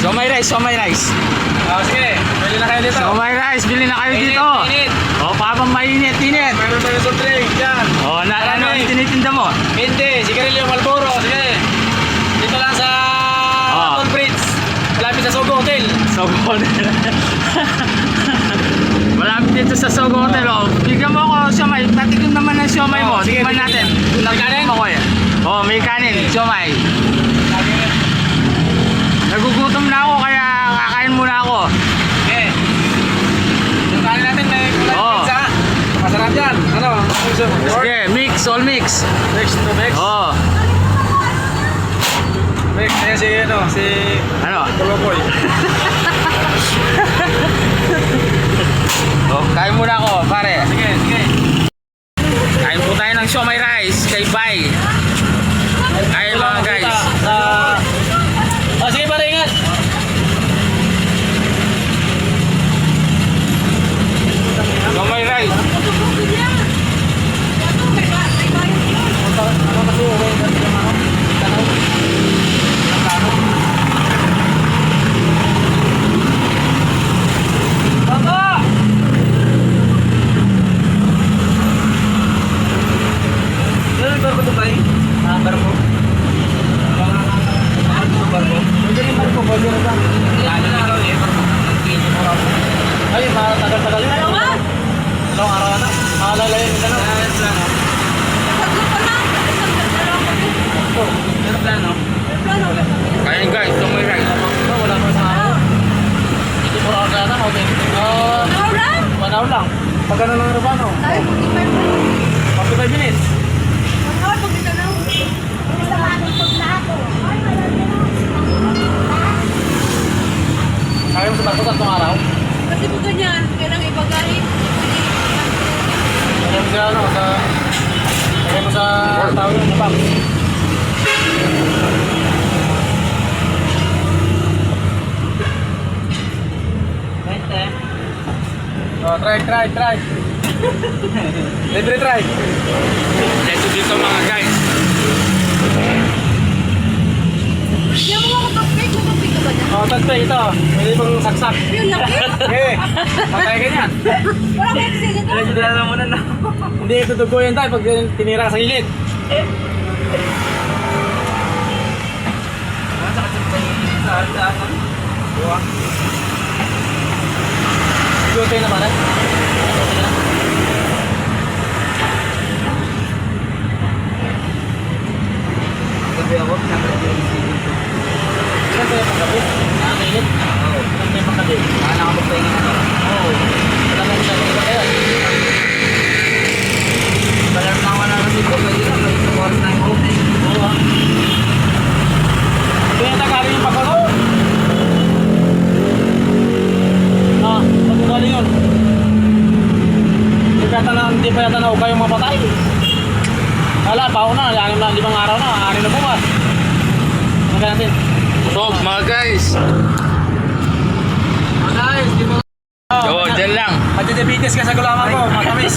Siomai rice, siomai rice. Sige, bili na kayo dito. Siomai rice, bili na kayo dito. Init. O, pabang mainit. Meron tayo soft drink, yan. O, ano ang tinitinda mo? Hindi, sigarilyo Malboro. Sige. Dito lang sa Apple Bridge. Malapit sa Sogo Hotel. Sogo Hotel. Malapit dito sa Sogo Hotel. O, bigyan mo ako siomai. Tatikim naman ng siomai mo. Sige, Tignan natin. May kanin? O, may kanin. Siomai. Nagugutom na ako kaya kakain muna ako. Okay. Yung kanin natin may kulay pizza. Masarap yan. Ano? Sige, mix, all mix. Mix to mix. Oo. Mix. Ayan si ano, si Ano? Kolokoy. Oh, kain muna ako, pare. Sige, sige. Kain po tayo ng siomai rice kay Bay. Kain mga guys. Sige pare, ingat. Siomai rice. Baba! Ano yung barko to tayo? Barko. Barko. Pwede rin barko, pwede rin ba? Ay, tagal-tagal yun. Dalawang araw na. Makalala yun. Ano plano? Kain guys, siomai rice. Wala pa sa araw. Hindi mo lang na okay. 1 hour lang. Pag ano lang ano? 45 minutes. Kaya mo sa barko tatlong araw? Kasi po ganyan, kailangan ibagay. Kaya mo sa ano, kaya mo sa tao yung nabak. Oh, try. Libre try. Let's do dito mga guys. Yan mo ako toothpick, toothpick ka ba dyan? Oh, tagpay ito. Pwede pang saksak. Yung laki. Okay. Patay ganyan. Wala kayo kasi dito. Dala mo na. Hindi, tutugo yan tayo pag tinira ka sa gilid. Okay naman eh. Gabi ako, Saan kayo paggabi? Nakakilit? Oo. Saan kayo paggabi? Nakakapagpahinga na. Oo. Wala mo siya kung kaya. Balar na ako na dito. Pwede lang. Pwede sa oras na yung hotel. Oo. Kaya tagarin yung pagkakaw. Pagkakaling yun. Hindi pa yata na yung mga patay. Wala, baho na. 5 araw na. 6 na bukas. Magkaya natin. So, mga guys. Guys, di mo... Oo, dyan lang. Pagdiabetes ka sa gulaman ko, matamis.